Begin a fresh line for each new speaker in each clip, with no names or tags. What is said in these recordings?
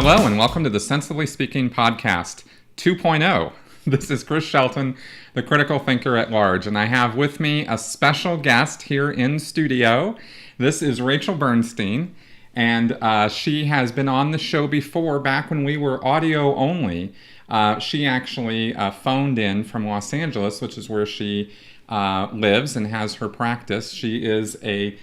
Hello and welcome to the Sensibly Speaking Podcast 2.0. This is Chris Shelton, the critical thinker at large, and I have with me a special guest here in studio. This is Rachel Bernstein, and she has been on the show before, back when we were audio only. She actually phoned in from Los Angeles, which is where she lives and has her practice. She is a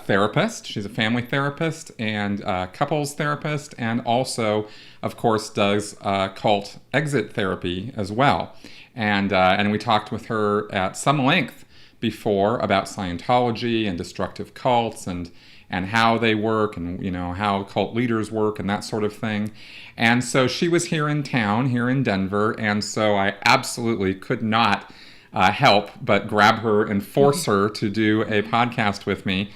therapist. She's a family therapist and couples therapist, and also, of course, does cult exit therapy as well. And we talked with her at some length before about Scientology and destructive cults and how they work and, you know, how cult leaders work and that sort of thing. And so she was here in town, here in Denver, and so I absolutely could not help but grab her and force her to do a podcast with me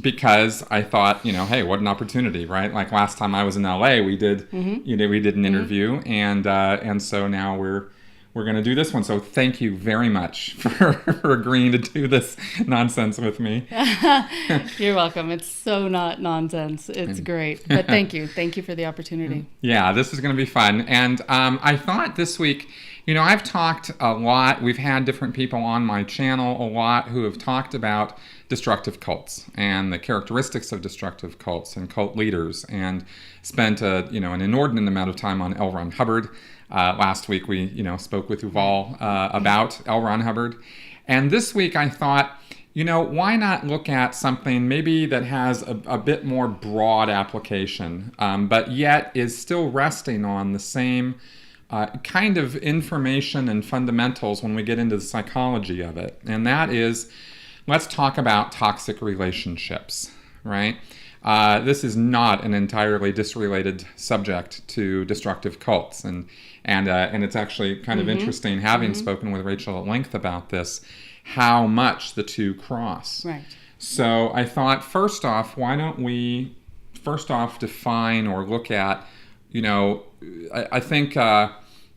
because I thought, you know, hey, what an opportunity, right? Like last time I was in LA, we did, we did an interview, and so now we're going to do this one. So thank you very much for agreeing to do this nonsense with me.
You're welcome. It's so not nonsense. It's great. But thank you. Thank you for the opportunity.
Yeah, this is going to be fun. And I thought this week, you know, I've talked a lot. We've had different people on my channel a lot who have talked about destructive cults and the characteristics of destructive cults and cult leaders, and spent an inordinate amount of time on L. Ron Hubbard. Last week we spoke with Yuval about L. Ron Hubbard, and this week I thought, why not look at something maybe that has a bit more broad application, but yet is still resting on the same kind of information and fundamentals when we get into the psychology of it. And that is, let's talk about toxic relationships, right? This is not an entirely disrelated subject to destructive cults. And it's actually kind of interesting, having spoken with Rachel at length about this, how much the two cross.
Right.
So I thought, first off, why don't we define or look at,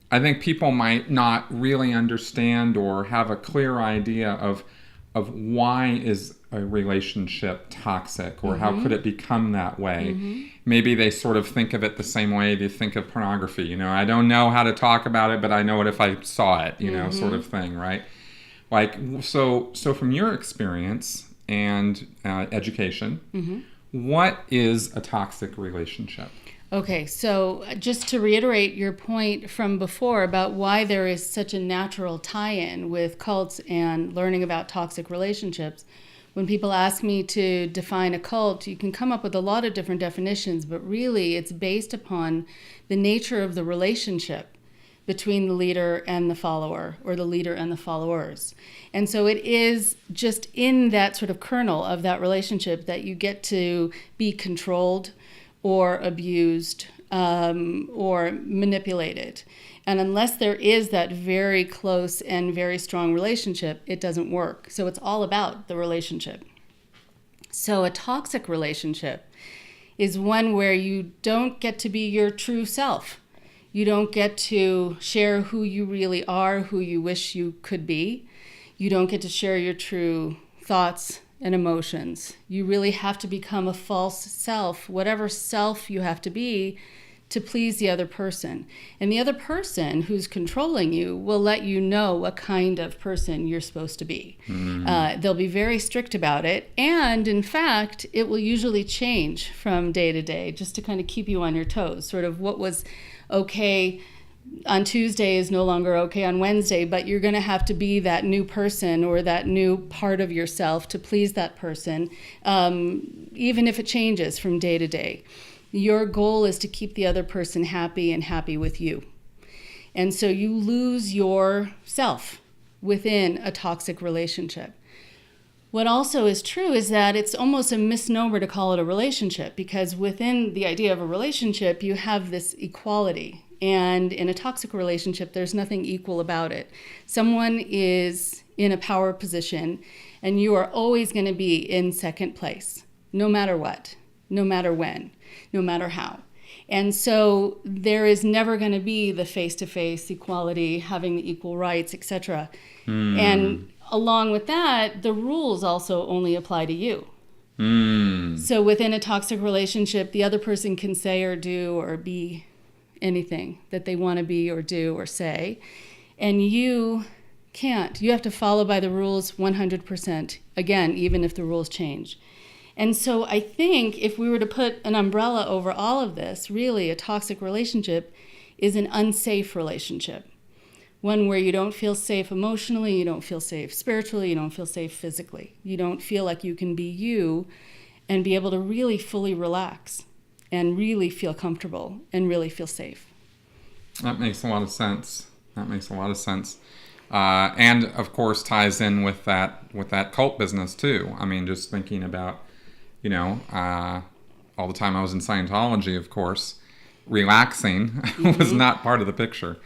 I think people might not really understand or have a clear idea of why is a relationship toxic, or how could it become that way. Maybe they sort of think of it the same way they think of pornography. I don't know how to talk about it, but I know it if I saw it, sort of thing, right? Like, so from your experience and education, what is a toxic relationship?
Okay, so just to reiterate your point from before about why there is such a natural tie-in with cults and learning about toxic relationships, when people ask me to define a cult, you can come up with a lot of different definitions, but really it's based upon the nature of the relationship between the leader and the follower, or the leader and the followers. And so it is just in that sort of kernel of that relationship that you get to be controlled or abused, or manipulated. And unless there is that very close and very strong relationship, it doesn't work. So it's all about the relationship. So a toxic relationship is one where you don't get to be your true self. You don't get to share who you really are, who you wish you could be. You don't get to share your true thoughts and emotions. You really have to become a false self, whatever self you have to be, to please the other person. And the other person who's controlling you will let you know what kind of person you're supposed to be. They'll be very strict about it. And in fact, it will usually change from day to day, just to kind of keep you on your toes. Sort of what was okay on Tuesday is no longer okay on Wednesday, but you're going to have to be that new person or that new part of yourself to please that person, even if it changes from day to day. Your goal is to keep the other person happy and happy with you. And so you lose yourself within a toxic relationship. What also is true is that it's almost a misnomer to call it a relationship, because within the idea of a relationship, you have this equality. And in a toxic relationship, there's nothing equal about it. Someone is in a power position, and you are always going to be in second place, no matter what, no matter when, no matter how. And so there is never going to be the face-to-face equality, having the equal rights, etc. And along with that, the rules also only apply to you. So within a toxic relationship, the other person can say or do or be anything that they want to be or do or say. And you can't. You have to follow by the rules 100%, again, even if the rules change. And so I think if we were to put an umbrella over all of this, really a toxic relationship is an unsafe relationship. One where you don't feel safe emotionally, you don't feel safe spiritually, you don't feel safe physically. You don't feel like you can be you and be able to really fully relax and really feel comfortable and really feel safe.
That makes a lot of sense. And of course ties in with that cult business too. I mean, just thinking about, all the time I was in Scientology, of course, relaxing was not part of the picture.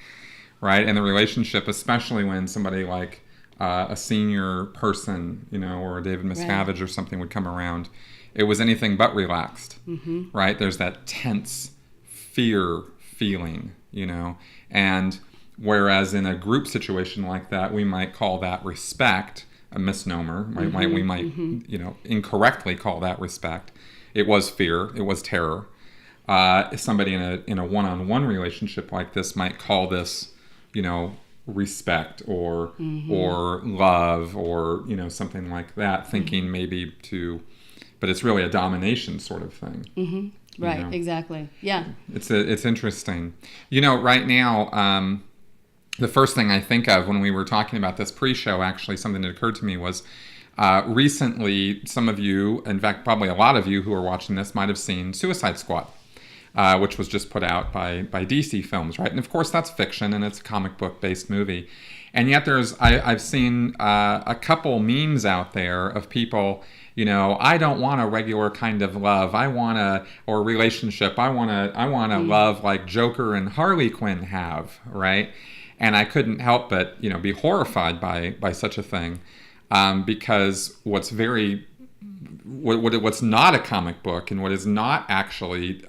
Right, and the relationship, especially when somebody like a senior person, or a David Miscavige or something would come around, it was anything but relaxed. Right, there's that tense fear feeling, and whereas in a group situation like that, we might call that respect, a misnomer. We might incorrectly call that respect. It was fear. It was terror. Somebody in a one-on-one relationship like this might call this, respect or love or something like that, thinking maybe but it's really a domination sort of thing.
Right, exactly. Yeah.
It's interesting. Right now, the first thing I think of when we were talking about this pre-show, actually, something that occurred to me was recently, some of you, in fact, probably a lot of you who are watching this might have seen Suicide Squad. Which was just put out by DC Films, right? And of course, that's fiction, and it's a comic book-based movie. And yet, I've seen a couple memes out there of people, I don't want a regular kind of love. Or relationship. I want to love like Joker and Harley Quinn have, right? And I couldn't help but, be horrified by such a thing, because what's not a comic book and what is not actually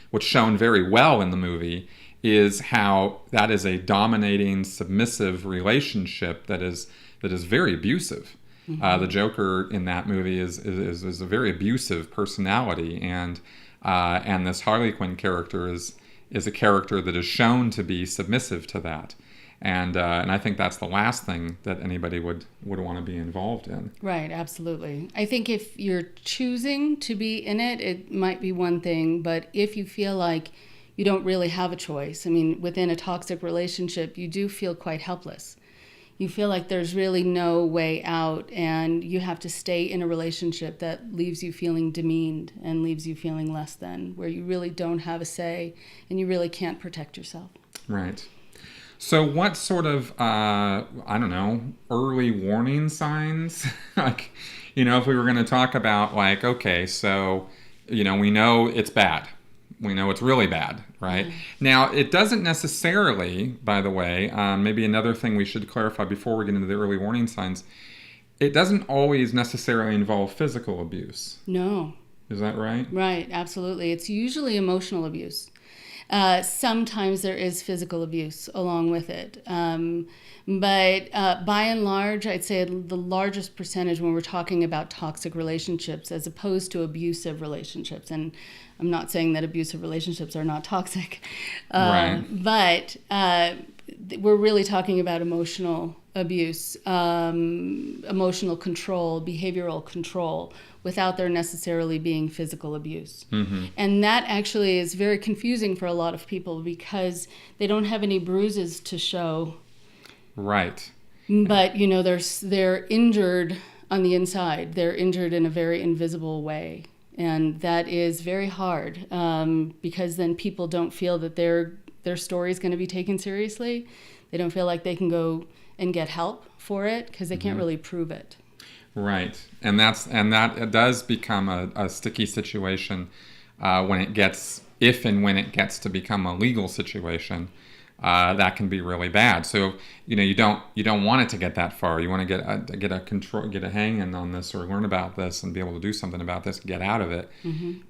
what's shown very well in the movie is how that is a dominating, submissive relationship that is very abusive. The Joker in that movie is a very abusive personality, and this Harley Quinn character is a character that is shown to be submissive to that. And I think that's the last thing that anybody would want to be involved in.
Right, absolutely. I think if you're choosing to be in it, it might be one thing. But if you feel like you don't really have a choice, I mean, within a toxic relationship, you do feel quite helpless. You feel like there's really no way out, and you have to stay in a relationship that leaves you feeling demeaned and leaves you feeling less than, where you really don't have a say and you really can't protect yourself.
Right. So what sort of, early warning signs? Like, if we were going to talk about like, okay, so, we know it's bad. We know it's really bad, right? Now, it doesn't necessarily, by the way, maybe another thing we should clarify before we get into the early warning signs, it doesn't always necessarily involve physical abuse.
No.
Is that right?
Right, absolutely. It's usually emotional abuse. Sometimes there is physical abuse along with it. But by and large, I'd say the largest percentage when we're talking about toxic relationships as opposed to abusive relationships, and I'm not saying that abusive relationships are not toxic,
right.
But we're really talking about emotional abuse, emotional control, behavioral control, without there necessarily being physical abuse. And that actually is very confusing for a lot of people because they don't have any bruises to show.
Right.
But, they're injured on the inside. They're injured in a very invisible way. And that is very hard because then people don't feel that their story is going to be taken seriously. They don't feel like they can go and get help for it because they can't really prove it.
Right, and that does become a sticky situation when it gets to become a legal situation. That can be really bad. So you don't want it to get that far. You want to get a hang in on this or learn about this and be able to do something about this, get out of it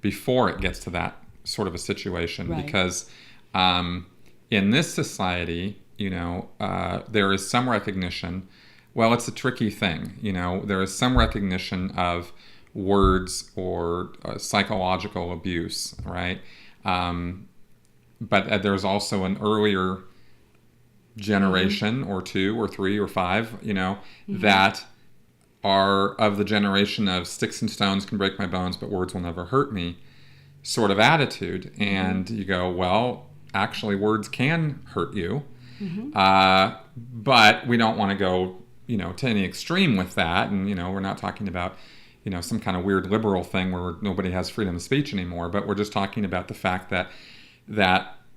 before it gets to that sort of a situation. Right. Because in this society, there is some recognition. Well, it's a tricky thing. There is some recognition of words or psychological abuse, right? But there's also an earlier generation or two or three or five, that are of the generation of sticks and stones can break my bones, but words will never hurt me sort of attitude. And you go, well, actually words can hurt you. But we don't want to go, to any extreme with that. And, we're not talking about, some kind of weird liberal thing where nobody has freedom of speech anymore. But we're just talking about the fact that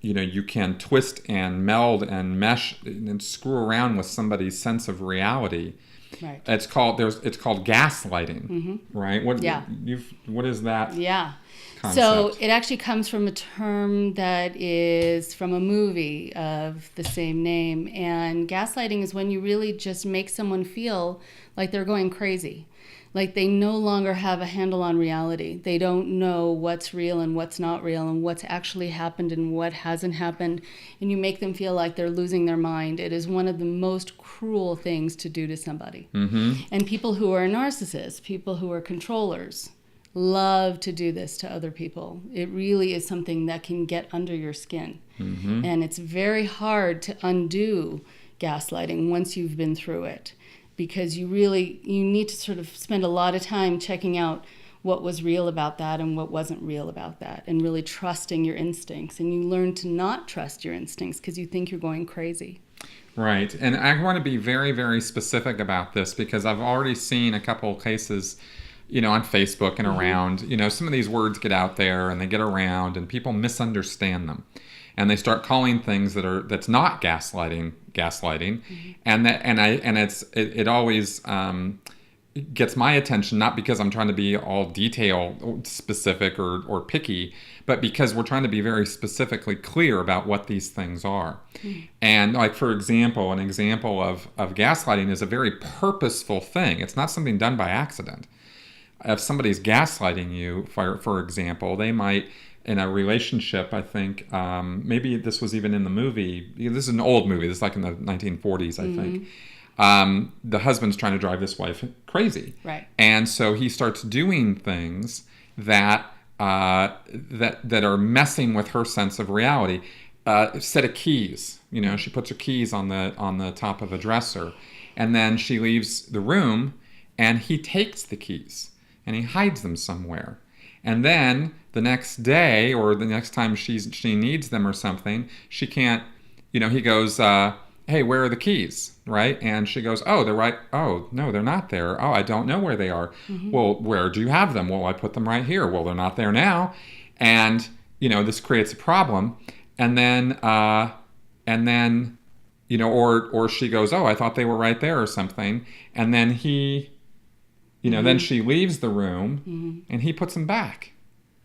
you can twist and meld and mesh and screw around with somebody's sense of reality.
Right.
It's called gaslighting, right? What is that?
Yeah.
Concept?
So it actually comes from a term that is from a movie of the same name. And gaslighting is when you really just make someone feel like they're going crazy. Like they no longer have a handle on reality. They don't know what's real and what's not real and what's actually happened and what hasn't happened. And you make them feel like they're losing their mind. It is one of the most cruel things to do to somebody. And people who are narcissists, people who are controllers, love to do this to other people. It really is something that can get under your skin. And it's very hard to undo gaslighting once you've been through it. Because you need to sort of spend a lot of time checking out what was real about that and what wasn't real about that, and really trusting your instincts. And you learn to not trust your instincts because you think you're going crazy.
Right. And I want to be very, very specific about this because I've already seen a couple of cases, on Facebook and around. Some of these words get out there and they get around and people misunderstand them. And they start calling things that's not gaslighting, and it always gets my attention, not because I'm trying to be all detail specific or picky, but because we're trying to be very specifically clear about what these things are. And like, for example, an example of gaslighting is a very purposeful thing. It's not something done by accident. If somebody's gaslighting you, for example, they might, in a relationship, I think, maybe this was even in the movie. This is an old movie. This is like in the 1940s, I think. The husband's trying to drive this wife crazy.
Right.
And so he starts doing things that are messing with her sense of reality. A set of keys. She puts her keys on the top of a dresser. And then she leaves the room, and he takes the keys, and he hides them somewhere. And then the next day or the next time she needs them or something, she can't, he goes, hey, where are the keys? Right? And she goes, oh, they're right. Oh, no, they're not there. Oh, I don't know where they are. Well, where do you have them? Well, I put them right here. Well, they're not there now. And, this creates a problem. And then, or she goes, oh, I thought they were right there or something. And then then she leaves the room and he puts them back.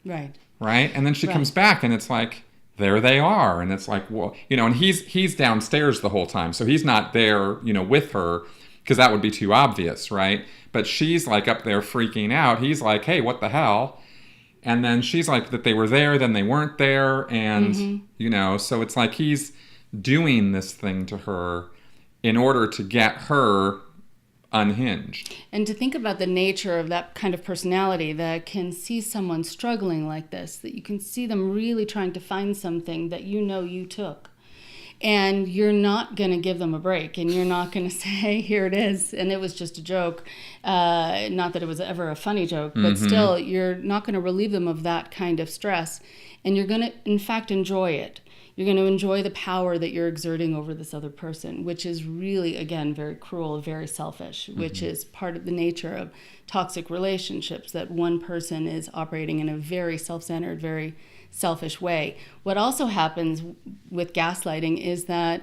Right.
Right? And then she comes back and it's like, there they are. And it's like, well, and he's downstairs the whole time. So he's not there, with her because that would be too obvious, right? But she's like up there freaking out. He's like, hey, what the hell? And then she's like that they were there, then they weren't there. And, so it's like he's doing this thing to her in order to get her unhinged.
And to think about the nature of that kind of personality that can see someone struggling like this, that you can see them really trying to find something that you took. And you're not going to give them a break, and you're not going to say, here it is, and it was just a joke. Not that it was ever a funny joke, but still, you're not going to relieve them of that kind of stress. And you're going to, in fact, enjoy it. You're going to enjoy the power that you're exerting over this other person, which is really, again, very cruel, very selfish, which is part of the nature of toxic relationships, that one person is operating in a very self-centered, very selfish way. What also happens with gaslighting is that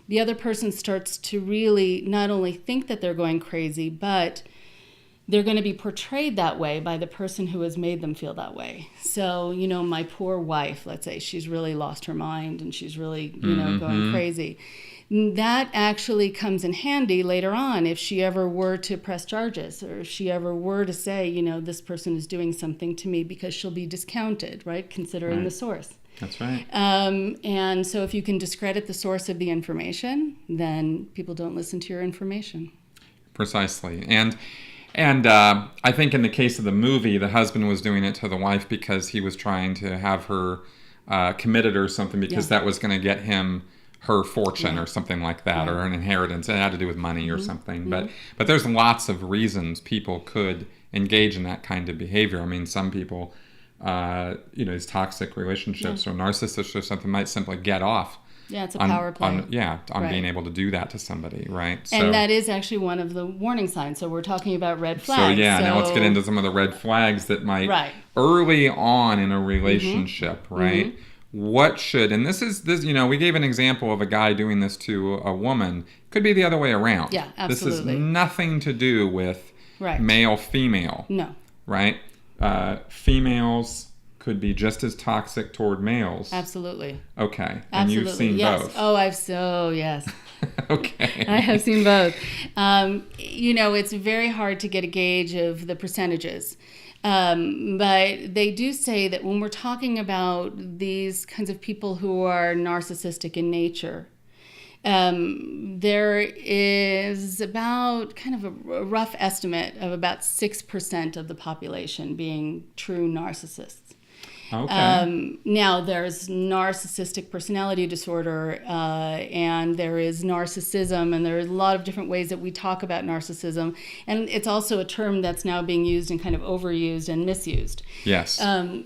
the other person starts to really not only think that they're going crazy, but they're going to be portrayed that way by the person who has made them feel that way. So, my poor wife, let's say, she's really lost her mind and she's really, going crazy. That actually comes in handy later on if she ever were to press charges, or if she ever were to say, this person is doing something to me, because she'll be discounted, right? Considering the source.
That's right.
And so if you can discredit the source of the information, then people don't listen to your information.
Precisely. And I think in the case of the movie, the husband was doing it to the wife because he was trying to have her committed or something, because that was going to get him her fortune or something like that, or an inheritance. It had to do with money or something. But there's lots of reasons people could engage in that kind of behavior. I mean, some people, these toxic relationships or narcissists or something might simply get off.
Yeah, it's a power play.
On being able to do that to somebody, right?
And that is actually one of the warning signs. So we're talking about red flags.
So now let's get into some of the red flags that might early on in a relationship, right? What should, and this, we gave an example of a guy doing this to a woman. Could be the other way around.
Yeah, absolutely.
This has nothing to do with male, female.
No.
Right? Females could be just as toxic toward males.
Absolutely.
Okay. And you've seen both.
Oh, yes.
Okay.
I have seen both. It's very hard to get a gauge of the percentages. But they do say that when we're talking about these kinds of people who are narcissistic in nature, there is about kind of a rough estimate of about 6% of the population being true narcissists.
Okay.
Now, there's narcissistic personality disorder, and there is narcissism, and there are a lot of different ways that we talk about narcissism. And it's also a term that's now being used and kind of overused and misused.
Yes.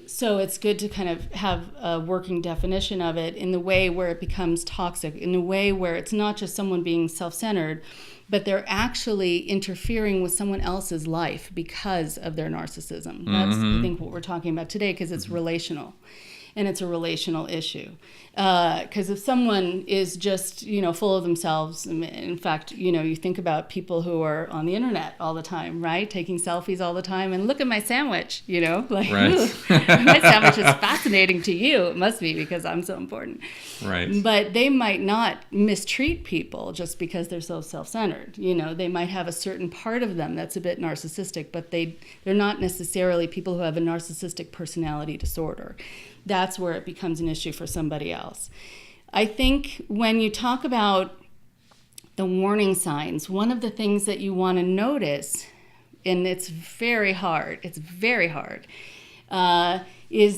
So it's good to kind of have a working definition of it in the way where it becomes toxic, in a way where it's not just someone being self-centered, but they're actually interfering with someone else's life because of their narcissism. That's, I think, what we're talking about today, because it's relational. And it's a relational issue. Because if someone is just, full of themselves, in fact, you think about people who are on the internet all the time, right? Taking selfies all the time, and look at my sandwich, like, my sandwich is fascinating to you. It must be, because I'm so important.
Right.
But they might not mistreat people just because they're so self-centered. They might have a certain part of them that's a bit narcissistic, but they're not necessarily people who have a narcissistic personality disorder. That's where it becomes an issue for somebody else. I think when you talk about the warning signs, one of the things that you want to notice, and it's very hard, is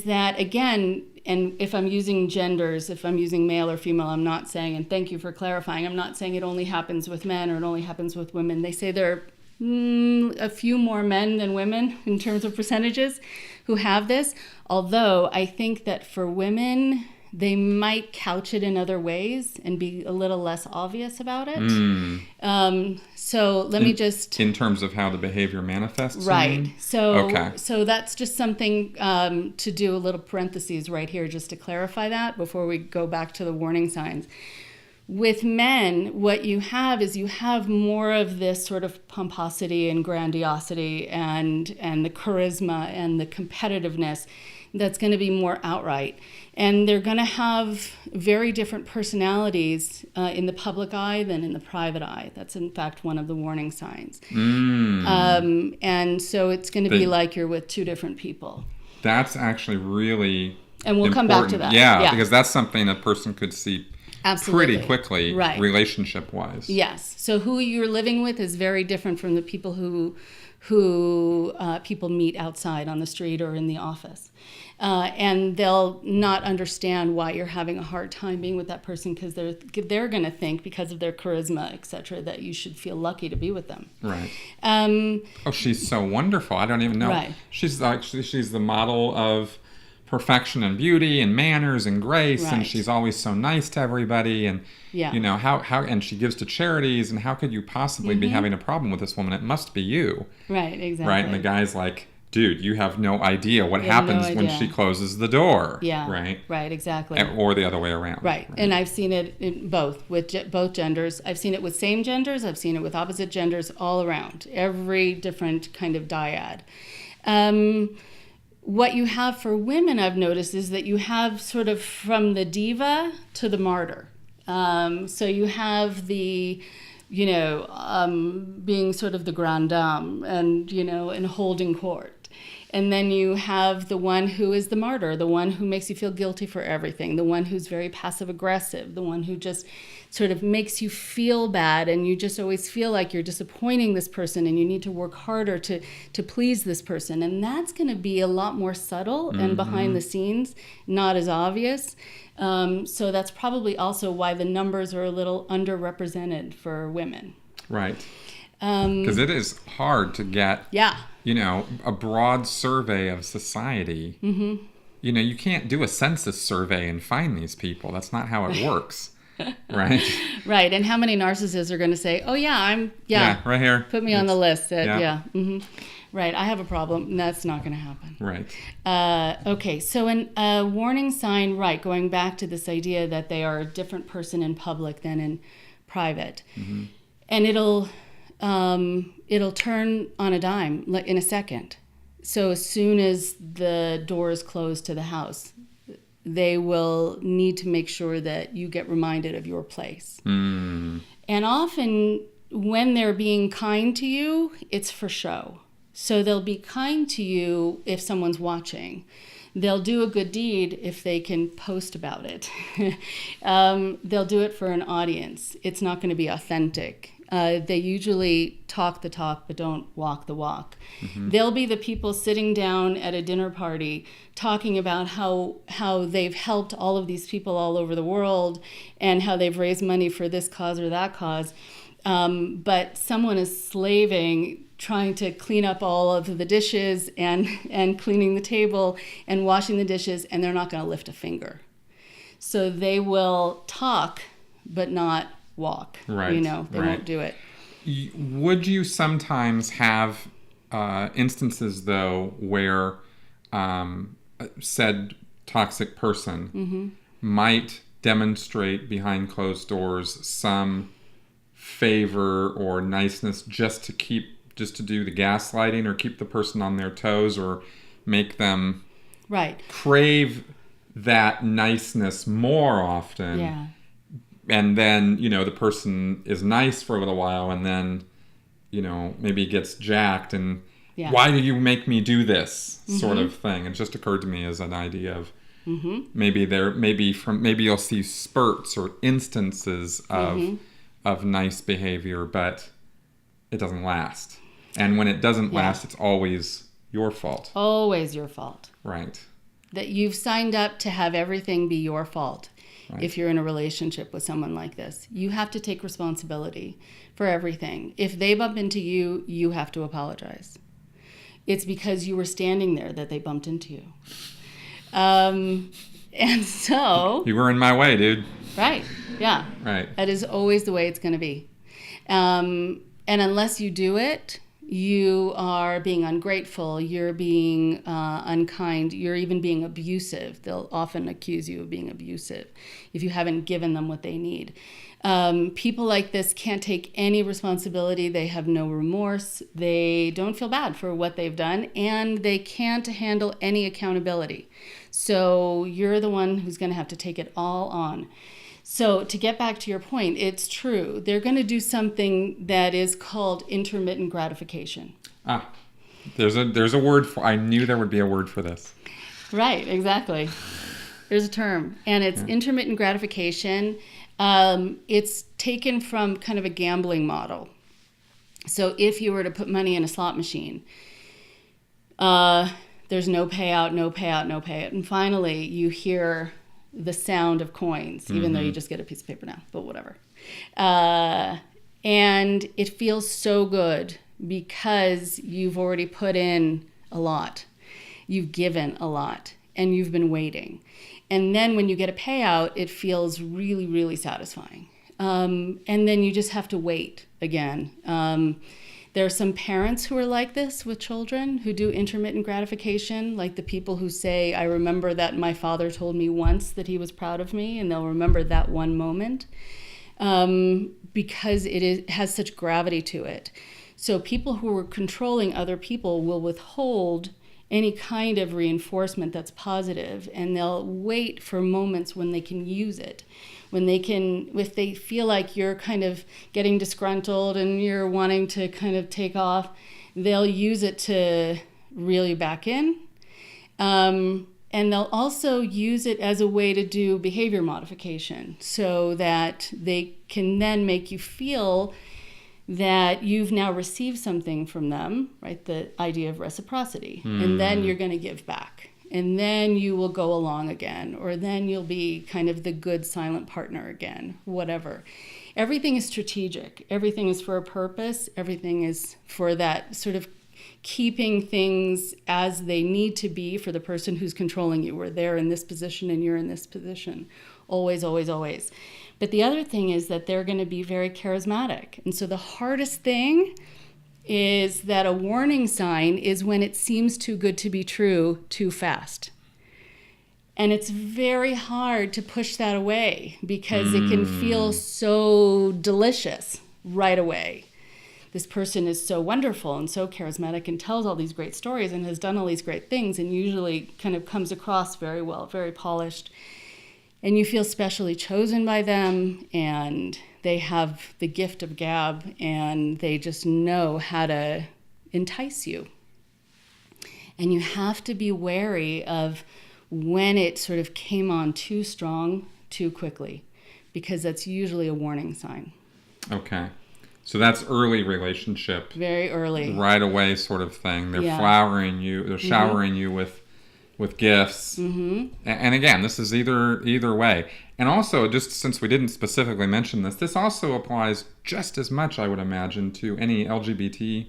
that, again, and if I'm using genders, if I'm using male or female, I'm not saying, and thank you for clarifying, I'm not saying it only happens with men or it only happens with women. They say there are a few more men than women in terms of percentages who have this, although I think that for women, they might couch it in other ways and be a little less obvious about it. So let me just...
In terms of how the behavior manifests?
Right. So that's just something to do a little parentheses right here just to clarify that before we go back to the warning signs. With men, what you have is you have more of this sort of pomposity and grandiosity and the charisma and the competitiveness that's going to be more outright. And they're going to have very different personalities in the public eye than in the private eye. That's, in fact, one of the warning signs. And so it's going to be like you're with two different people.
That's actually really
And we'll come back to that.
Yeah, because that's something a person could see
Absolutely.
pretty quickly, relationship-wise.
Yes. So who you're living with is very different from the people who people meet outside on the street or in the office. And they'll not understand why you're having a hard time being with that person, because they're going to think, because of their charisma, etc., that you should feel lucky to be with them.
Right. She's so wonderful. I don't even know.
Right.
She's the model of perfection and beauty and manners and grace, and she's always so nice to everybody, and how and she gives to charities, and how could you possibly be having a problem with this woman? It must be you.
Right, exactly.
Right, and the guy's like, dude, you have no idea what happens when she closes the door.
Yeah.
Right,
exactly.
Or the other way around.
Right. And I've seen it in both, with both genders. I've seen it with same genders. I've seen it with opposite genders, all around. Every different kind of dyad. What you have for women, I've noticed, is that you have sort of from the diva to the martyr. So you have the, being sort of the grande dame and, and holding court. And then you have the one who is the martyr, the one who makes you feel guilty for everything, the one who's very passive aggressive, the one who just sort of makes you feel bad, and you just always feel like you're disappointing this person and you need to work harder to please this person. And that's going to be a lot more subtle and behind the scenes, not as obvious. So that's probably also why the numbers are a little underrepresented for women.
Right. Because it is hard to get, a broad survey of society. Mm-hmm. You can't do a census survey and find these people. That's not how it works. Right.
Right. And how many narcissists are going to say, "Oh yeah,
right here.
Put me on the list." Mm-hmm. Right. I have a problem. That's not going to happen.
Right.
Okay. So a warning sign, right, going back to this idea that they are a different person in public than in private. Mm-hmm. And it'll turn on a dime in a second. So as soon as the door is closed to the house, they will need to make sure that you get reminded of your place. Mm. And often when they're being kind to you, it's for show. So they'll be kind to you if someone's watching. They'll do a good deed if they can post about it. They'll do it for an audience. It's not going to be authentic. They usually talk the talk but don't walk the walk. Mm-hmm. They'll be the people sitting down at a dinner party talking about how they've helped all of these people all over the world and how they've raised money for this cause or that cause. But someone is slaving, trying to clean up all of the dishes and cleaning the table and washing the dishes, and they're not going to lift a finger. So they will talk but not walk.
Right.
They won't do it.
Would you sometimes have instances, though, where said toxic person might demonstrate behind closed doors some favor or niceness just to do the gaslighting or keep the person on their toes or make them crave that niceness more often?
Yeah.
And then, the person is nice for a little while and then, maybe gets jacked and why do you make me do this sort of thing? It just occurred to me as an idea of maybe you'll see spurts or instances of nice behavior, but it doesn't last. And when it doesn't last, it's always your fault.
Always your fault.
Right.
That you've signed up to have everything be your fault. Right. If you're in a relationship with someone like this, you have to take responsibility for everything. If they bump into you, you have to apologize. It's because you were standing there that they bumped into you. And so...
You were in my way, dude.
Right. Yeah.
Right.
That is always the way it's going to be. And unless you do it, you are being ungrateful, you're being unkind, you're even being abusive. They'll often accuse you of being abusive if you haven't given them what they need. People like this can't take any responsibility. They have no remorse. They don't feel bad for what they've done, and they can't handle any accountability. So you're the one who's going to have to take it all on. So to get back to your point, it's true. They're going to do something that is called intermittent gratification.
There's a word for. I knew there would be a word for this.
Right, exactly. There's a term, and it's intermittent gratification. It's taken from kind of a gambling model. So if you were to put money in a slot machine, there's no payout, no payout, no payout, and finally you hear the sound of coins, even though you just get a piece of paper now, but whatever. And it feels so good because you've already put in a lot. You've given a lot, and you've been waiting. And then when you get a payout, it feels really, really satisfying. And then you just have to wait again. There are some parents who are like this with children who do intermittent gratification, like the people who say, I remember that my father told me once that he was proud of me, and they'll remember that one moment because it has such gravity to it. So people who are controlling other people will withhold any kind of reinforcement that's positive, and they'll wait for moments when they can use it. If they feel like you're kind of getting disgruntled and you're wanting to kind of take off, they'll use it to reel you back in. And they'll also use it as a way to do behavior modification so that they can then make you feel that you've now received something from them, right? The idea of reciprocity. And then you're going to give back. And then you will go along again, or then you'll be kind of the good silent partner again, whatever. Everything is strategic. Everything is for a purpose. Everything is for that sort of keeping things as they need to be for the person who's controlling you. We're there in this position and you're in this position. Always, always, always. But the other thing is that they're going to be very charismatic. And so the hardest thing is that a warning sign is when it seems too good to be true too fast. And it's very hard to push that away because it can feel so delicious right away. This person is so wonderful and so charismatic and tells all these great stories and has done all these great things and usually kind of comes across very well, very polished. And you feel specially chosen by them, and they have the gift of gab, and they just know how to entice you. And you have to be wary of when it sort of came on too strong, too quickly, because that's usually a warning sign.
Okay. So that's early relationship.
Very early.
Right away sort of thing. They're flowering you, they're showering you with gifts. And again, this is either way. And also, just since we didn't specifically mention this also applies just as much, I would imagine, to any LGBTQ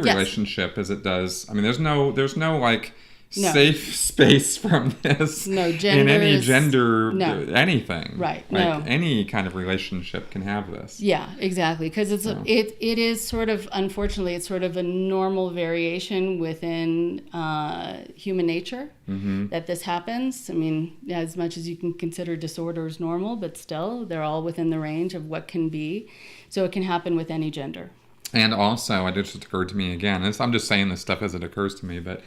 relationship as it does. I mean, there's no like safe space from this in any gender, anything.
Right.
Like any kind of relationship can have this.
Yeah, exactly. Because it is sort of, unfortunately, it's sort of a normal variation within human nature that this happens. I mean, as much as you can consider disorders normal, but still, they're all within the range of what can be. So it can happen with any gender. And
also, it just occurred to me again, I'm just saying this stuff as it occurs to me, but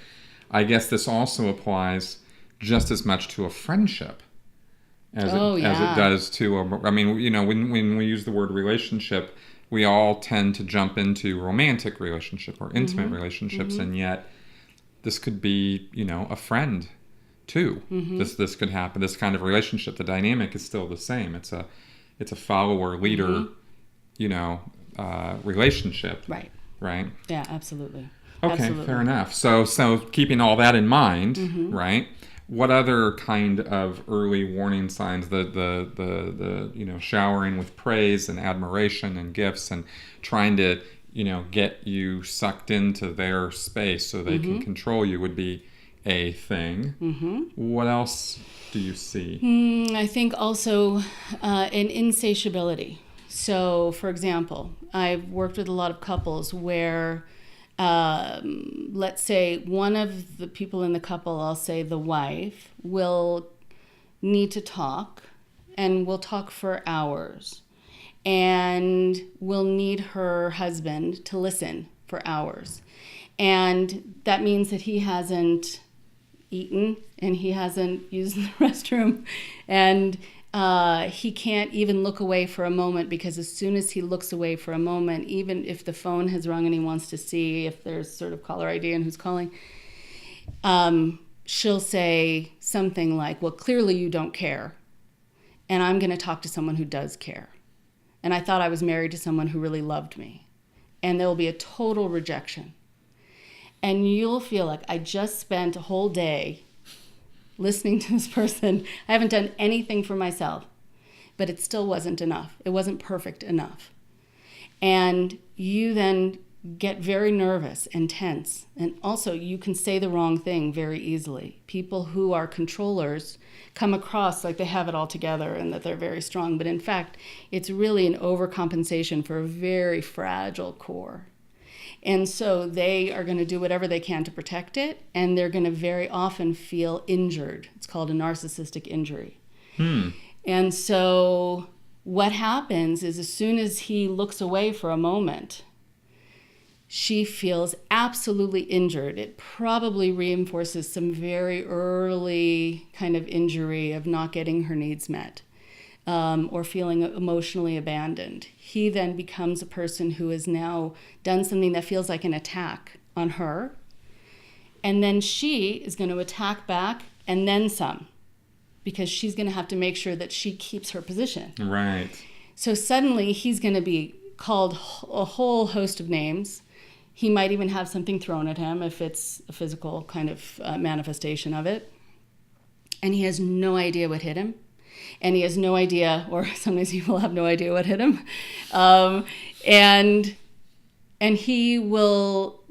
I guess this also applies just as much to a friendship as it does to I mean, you know, when we use the word relationship, we all tend to jump into romantic relationship or intimate relationships, and yet this could be, you know, a friend too. This could happen. This kind of relationship, the dynamic is still the same. It's a follower leader, you know, relationship.
Right. Yeah, absolutely.
Okay,
absolutely.
Fair enough. So keeping all that in mind, right? What other kind of early warning signs? The you know, showering with praise and admiration and gifts and trying to, you know, get you sucked into their space so they can control you would be a thing. What else do you see?
I think also an insatiability. So, for example, I've worked with a lot of couples where let's say one of the people in the couple, I'll say the wife, will need to talk and will talk for hours and will need her husband to listen for hours. And that means that he hasn't eaten and he hasn't used the restroom and he can't even look away for a moment, because as soon as he looks away for a moment, even if the phone has rung and he wants to see if there's sort of caller ID and who's calling, she'll say something like, well, clearly you don't care, and I'm going to talk to someone who does care. And I thought I was married to someone who really loved me. And there will be a total rejection. And you'll feel like, I just spent a whole day listening to this person. I haven't done anything for myself, but it still wasn't enough. It wasn't perfect enough. And you then get very nervous and tense. And also you can say the wrong thing very easily. People who are controllers come across like they have it all together and that they're very strong. But in fact, it's really an overcompensation for a very fragile core. And so they are going to do whatever they can to protect it, and they're going to very often feel injured. It's called a narcissistic injury. And so what happens is, as soon as he looks away for a moment, she feels absolutely injured. It probably reinforces some very early kind of injury of not getting her needs met. Or feeling emotionally abandoned. He then becomes a person who has now done something that feels like an attack on her, And then she is going to attack back and then some, because she's going to have to make sure that she keeps her position.
Right.
So suddenly he's going to be called a whole host of names. He might even have something thrown at him if it's a physical kind of manifestation of it. And he has no idea what hit him. And he has no idea, or sometimes he will have no idea what hit him. And he will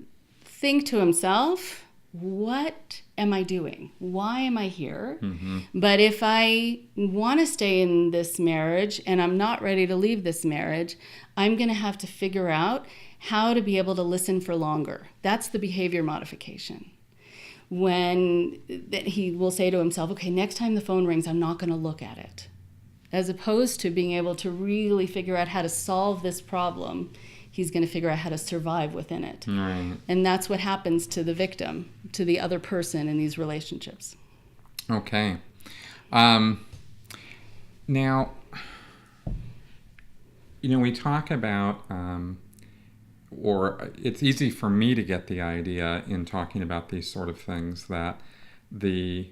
think to himself, what am I doing? Why am I here? Mm-hmm. But if I want to stay in this marriage and I'm not ready to leave this marriage, I'm going to have to figure out how to be able to listen for longer. That's the behavior modification. When he will say to himself, okay, next time the phone rings, I'm not going to look at it. As opposed to being able to really figure out how to solve this problem, he's going to figure out how to survive within it.
Right.
And that's what happens to the victim, to the other person in these relationships.
Okay. Now, we talk about, or it's easy for me to get the idea in talking about these sort of things that the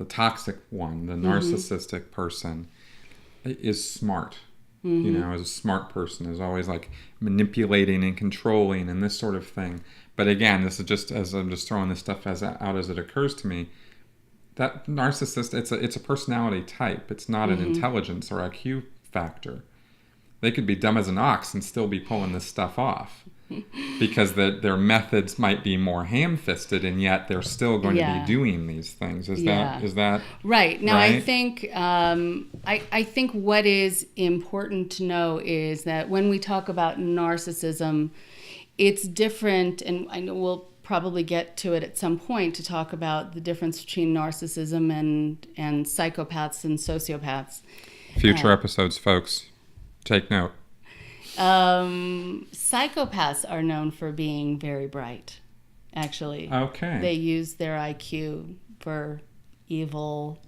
toxic one, the narcissistic person, is smart. Is a smart person, is always like manipulating and controlling and this sort of thing. But again, this is just, as I'm just throwing this stuff out as it occurs to me, that narcissist, it's a personality type. It's not an intelligence or IQ factor. They could be dumb as an ox and still be pulling this stuff off because their methods might be more ham-fisted, and yet they're still going to be doing these things. Is that
right? Now,
right?
I think what is important to know is that when we talk about narcissism, it's different, and I know we'll probably get to it at some point to talk about the difference between narcissism and psychopaths and sociopaths.
Future episodes, folks. Take note.
Psychopaths are known for being very bright, actually.
Okay.
They use their IQ for evil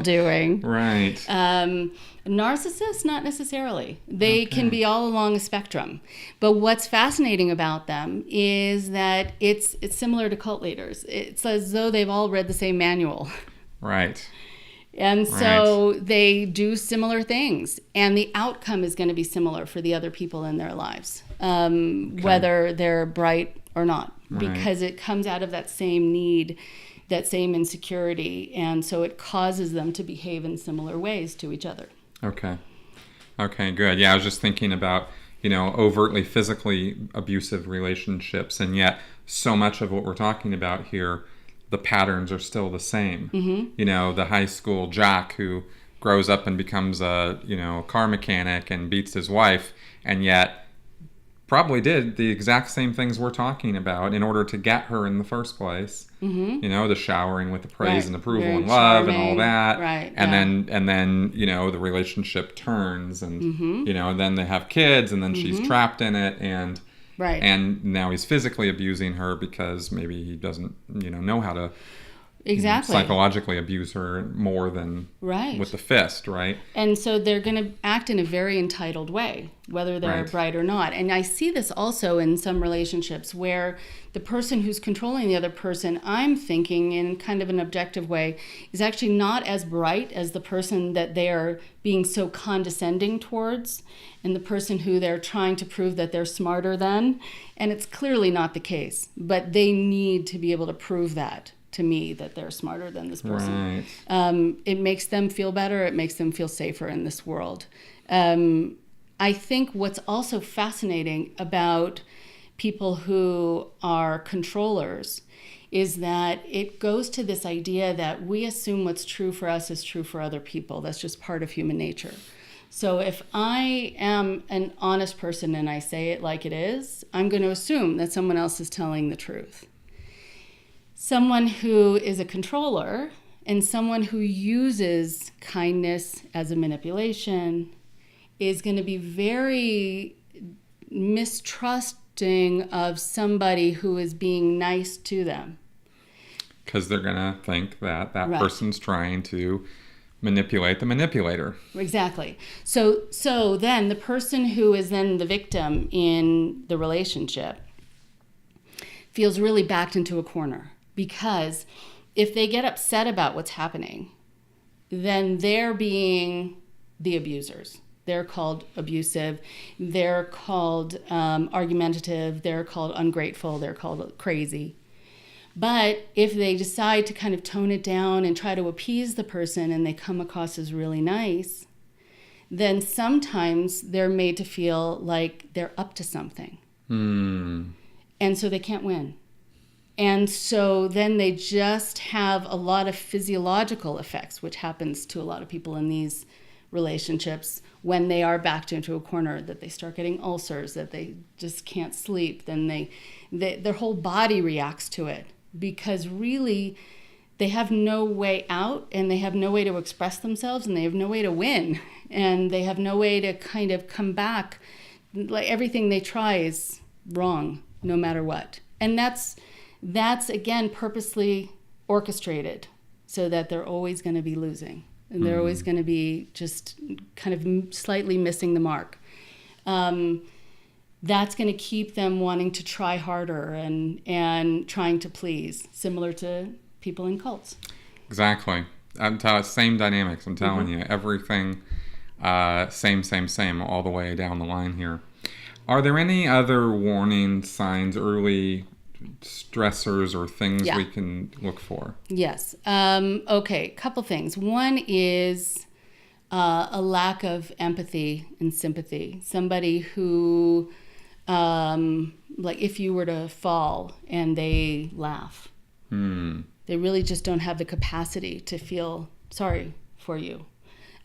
doing.
Right.
Narcissists, not necessarily. They can be all along a spectrum. But what's fascinating about them is that it's similar to cult leaders. It's as though they've all read the same manual.
Right.
And so they do similar things, and the outcome is going to be similar for the other people in their lives, whether they're bright or not, because it comes out of that same need, that same insecurity, and so it causes them to behave in similar ways to each other. Okay,
good. Yeah, I was just thinking about, overtly physically abusive relationships, and yet so much of what we're talking about here, the patterns are still the same. Mm-hmm. The high school jock who grows up and becomes a car mechanic and beats his wife, and yet probably did the exact same things we're talking about in order to get her in the first place. Mm-hmm. The showering with the praise and approval and love and all that.
Right.
And then the relationship turns, and then they have kids, and then she's trapped in it, and
right.
And now he's physically abusing her because maybe he doesn't, know how to psychologically abuse her more than with the fist, right?
And so they're going to act in a very entitled way, whether they're bright or not. And I see this also in some relationships where the person who's controlling the other person, I'm thinking in kind of an objective way, is actually not as bright as the person that they are being so condescending towards, and the person who they're trying to prove that they're smarter than. And it's clearly not the case, but they need to be able to prove that to me, that they're smarter than this person.
Right.
It makes them feel better. It makes them feel safer in this world. I think what's also fascinating about people who are controllers is that it goes to this idea that we assume what's true for us is true for other people. That's just part of human nature. So if I am an honest person and I say it like it is, I'm going to assume that someone else is telling the truth. Someone who is a controller and someone who uses kindness as a manipulation is going to be very mistrusting of somebody who is being nice to them.
Because they're going to think that person's trying to manipulate the manipulator.
Exactly. So then the person who is then the victim in the relationship feels really backed into a corner, because if they get upset about what's happening, then they're being the abusers. They're called abusive, they're called argumentative, they're called ungrateful, they're called crazy. But if they decide to kind of tone it down and try to appease the person, and they come across as really nice, then sometimes they're made to feel like they're up to something. And so they can't win. And so then they just have a lot of physiological effects, which happens to a lot of people in these relationships when they are backed into a corner, that they start getting ulcers, that they just can't sleep. Then their whole body reacts to it, because really they have no way out, and they have no way to express themselves, and they have no way to win, and they have no way to kind of come back. Like, everything they try is wrong no matter what. And that's again purposely orchestrated, so that they're always going to be losing, and they're always going to be just kind of slightly missing the mark. That's going to keep them wanting to try harder and trying to please, similar to people in cults.
Exactly. Same dynamics, I'm telling you. Everything same all the way down the line here. Are there any other warning signs, early stressors, or things we can look for?
Yes. Okay, couple things. One is a lack of empathy and sympathy. Somebody who, like, if you were to fall and they laugh, they really just don't have the capacity to feel sorry for you.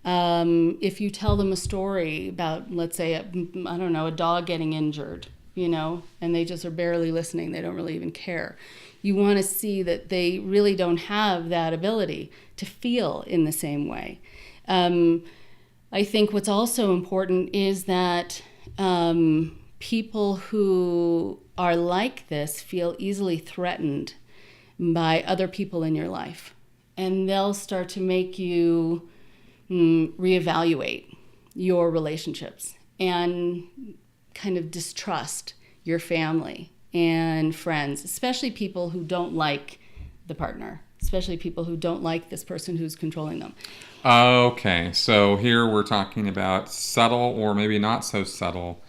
If you tell them a story about, let's say, a dog getting injured, and they just are barely listening, they don't really even care. You want to see that they really don't have that ability to feel in the same way. I think what's also important is that people who are like this feel easily threatened by other people in your life, and they'll start to make you reevaluate your relationships and kind of distrust your family and friends, especially people who don't like the partner, especially people who don't like this person who's controlling them.
Okay, so here we're talking about subtle, or maybe not so subtle,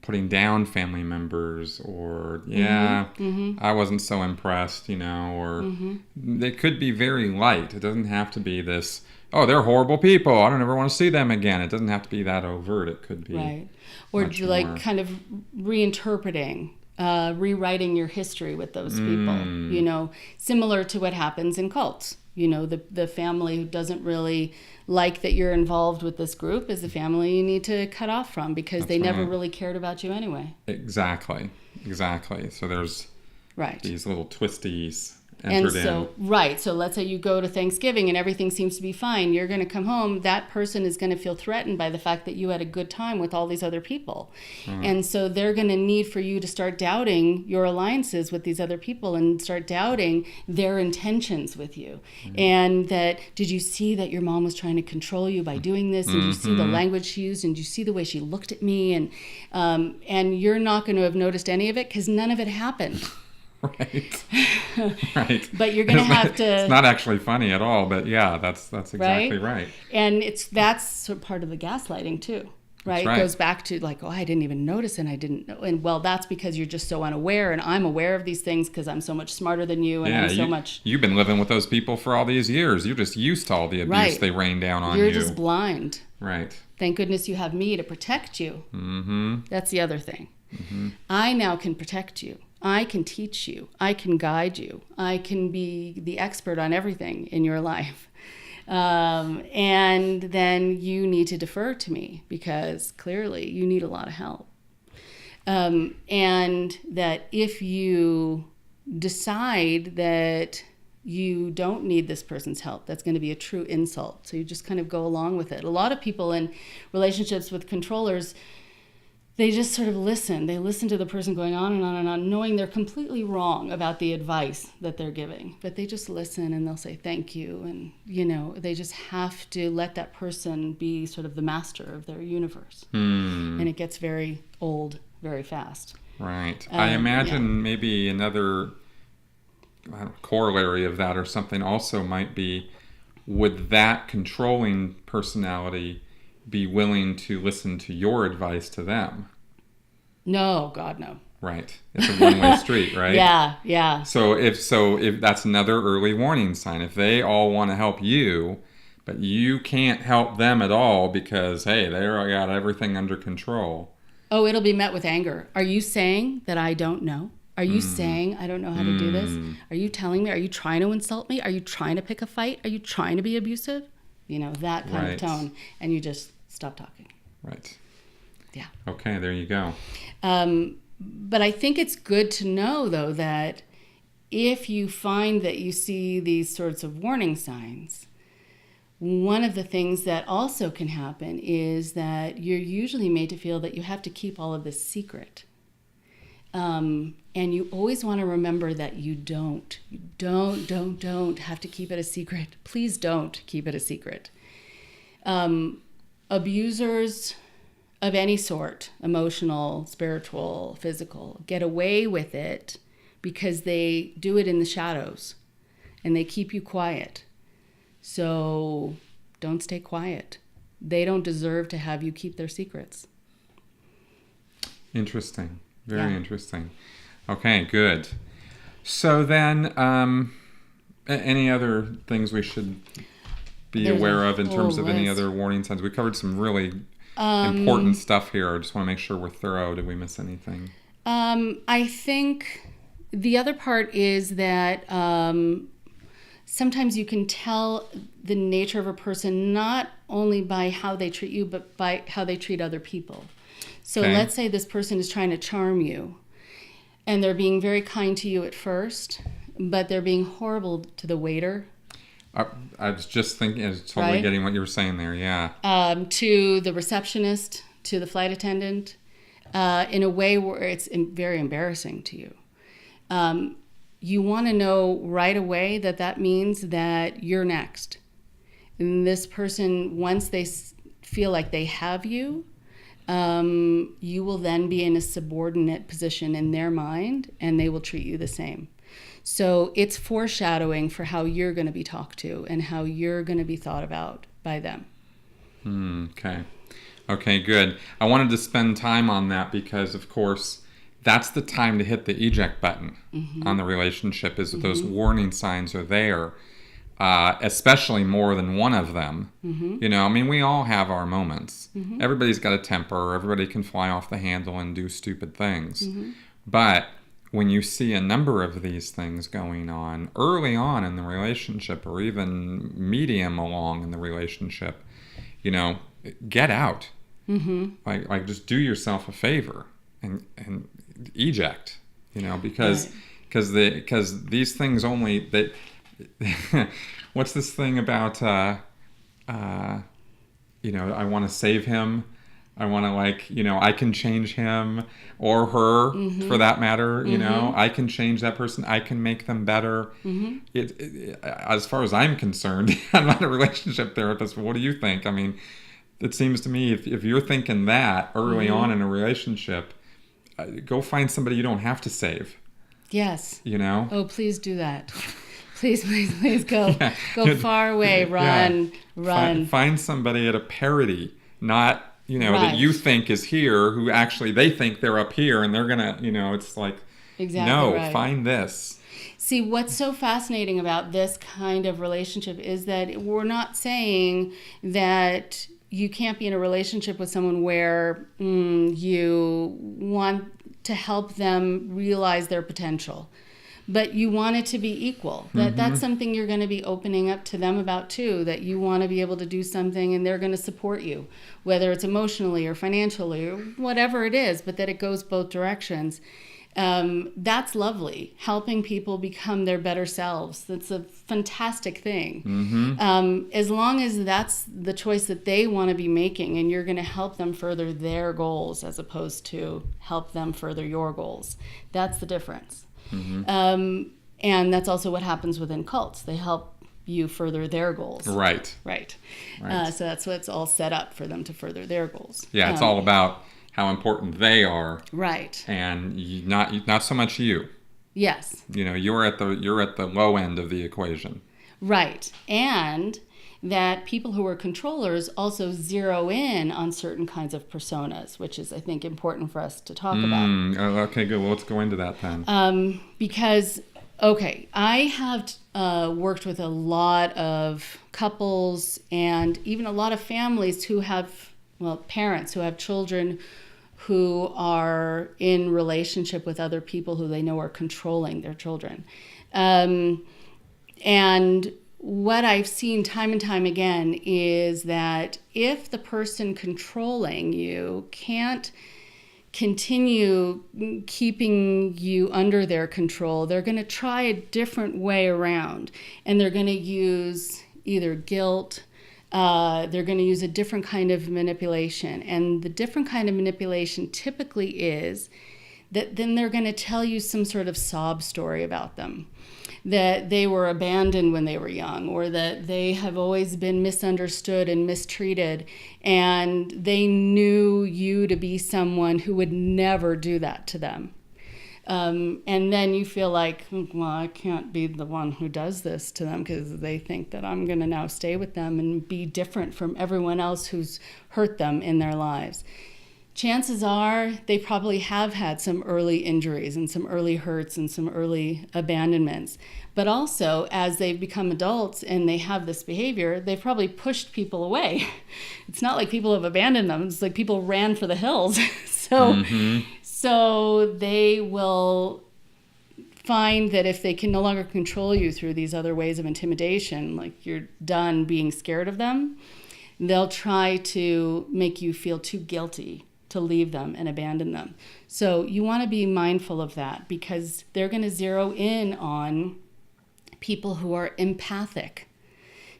putting down family members, or I wasn't so impressed, or they could be very light. It doesn't have to be this, oh, they're horrible people, I don't ever want to see them again. It doesn't have to be that overt. It could be
right, or like more kind of reinterpreting, rewriting your history with those people, similar to what happens in cults. The family who doesn't really like that you're involved with this group is the family you need to cut off from, because they never really cared about you anyway. Exactly.
So there's these little twisties
entered in. So let's say you go to Thanksgiving and everything seems to be fine. You're going to come home. That person is going to feel threatened by the fact that you had a good time with all these other people. And so they're going to need for you to start doubting your alliances with these other people, and start doubting their intentions with you. And that, did you see that your mom was trying to control you by doing this? And you see the language she used? And you see the way she looked at me? And you're not going to have noticed any of it, because none of it happened.
Right.
But you're going to have to...
It's not actually funny at all, but yeah, that's exactly right.
And that's sort of part of the gaslighting too, right? It goes back to like, oh, I didn't even notice, and I didn't know. And well, that's because you're just so unaware, and I'm aware of these things because I'm so much smarter than you, and I'm so much...
You've been living with those people for all these years. You're just used to all the abuse they rain down on you.
You're just blind.
Right.
Thank goodness you have me to protect you. That's the other thing. I now can protect you. I can teach you. I can guide you. I can be the expert on everything in your life. And then you need to defer to me, because clearly you need a lot of help. And that if you decide that you don't need this person's help, that's going to be a true insult. So you just kind of go along with it. A lot of people in relationships with controllers, they just sort of listen. They listen to the person going on and on and on, knowing they're completely wrong about the advice that they're giving. But they just listen, and they'll say thank you. And, they just have to let that person be sort of the master of their universe. And it gets very old very fast.
Right. I imagine maybe another corollary of that or something also might be, would that controlling personality be willing to listen to your advice to them?
No, God, no.
Right. It's a one-way street, right?
Yeah.
So if that's another early warning sign. If they all want to help you, but you can't help them at all because, hey, they got everything under control.
Oh, it'll be met with anger. Are you saying that I don't know? Are you saying I don't know how to do this? Are you telling me? Are you trying to insult me? Are you trying to pick a fight? Are you trying to be abusive? That kind of tone. And you just stop talking.
Right.
Yeah.
Okay, there you go.
But I think it's good to know, though, that if you find that you see these sorts of warning signs, one of the things that also can happen is that you're usually made to feel that you have to keep all of this secret. And you always want to remember that you don't have to keep it a secret. Please don't keep it a secret. Abusers of any sort, emotional, spiritual, physical, get away with it because they do it in the shadows and they keep you quiet. So don't stay quiet. They don't deserve to have you keep their secrets.
Interesting. Very interesting. Okay, good. So then, any other things we should be aware of in terms of any other warning signs? We covered some really important stuff here. I just want to make sure we're thorough. Did we miss anything?
I think the other part is that sometimes you can tell the nature of a person not only by how they treat you, but by how they treat other people. So let's say this person is trying to charm you, and they're being very kind to you at first, but they're being horrible to the waiter.
I was just thinking, I was totally getting what you were saying there, yeah.
To the receptionist, to the flight attendant, in a way where it's very embarrassing to you. You want to know right away that means that you're next. And this person, once they feel like they have you, you will then be in a subordinate position in their mind, and they will treat you the same. So it's foreshadowing for how you're going to be talked to and how you're going to be thought about by them.
Okay, good. I wanted to spend time on that because, of course, that's the time to hit the eject button on the relationship, is those warning signs are there, especially more than one of them. We all have our moments. Everybody's got a temper. Everybody can fly off the handle and do stupid things. But when you see a number of these things going on early on in the relationship, or even medium along in the relationship, get out. Like just do yourself a favor and eject, because these things only what's this thing about I want to save him, I want to I can change him or her for that matter, I can change that person, I can make them better. As far as I'm concerned, I'm not a relationship therapist, but what do you think? I mean, it seems to me if you're thinking that early on in a relationship, go find somebody you don't have to save.
Yes. Oh, please do that. Please go. Go far away. Run.
Find somebody at a parity, not that you think is here, who actually they think they're up here, and they're gonna it's like find this.
See, what's so fascinating about this kind of relationship is that we're not saying that you can't be in a relationship with someone where you want to help them realize their potential, but you want it to be equal. That's something you're going to be opening up to them about too, that you want to be able to do something and they're going to support you, whether it's emotionally or financially or whatever it is, but that it goes both directions. That's lovely. Helping people become their better selves. That's a fantastic thing. As long as that's the choice that they want to be making, and you're going to help them further their goals as opposed to help them further your goals. That's the difference. And that's also what happens within cults. They help you further their goals. Right. So that's what's all set up for them to further their goals.
Yeah, it's all about how important they are,
Right.
and not so much you.
Yes.
You're at the low end of the equation.
Right. And that people who are controllers also zero in on certain kinds of personas, which is, I think, important for us to talk about.
Okay, good. Well, let's go into that then.
Because, okay, I have worked with a lot of couples and even a lot of families who have, parents who have children who are in relationship with other people who they know are controlling their children. And what I've seen time and time again is that if the person controlling you can't continue keeping you under their control, they're going to try a different way around. And they're going to use either guilt, they're going to use a different kind of manipulation. And the different kind of manipulation typically is that then they're going to tell you some sort of sob story about them. That they were abandoned when they were young, or that they have always been misunderstood and mistreated, and they knew you to be someone who would never do that to them. And then you feel like, well, I can't be the one who does this to them because they think that I'm going to now stay with them and be different from everyone else who's hurt them in their lives. Chances are they probably have had some early injuries and some early hurts and some early abandonments. But also, as they've become adults and they have this behavior, they've probably pushed people away. It's not like people have abandoned them. It's like people ran for the hills. So they will find that if they can no longer control you through these other ways of intimidation, like you're done being scared of them, they'll try to make you feel too guilty to leave them and abandon them. So you want to be mindful of that because they're going to zero in on people who are empathic,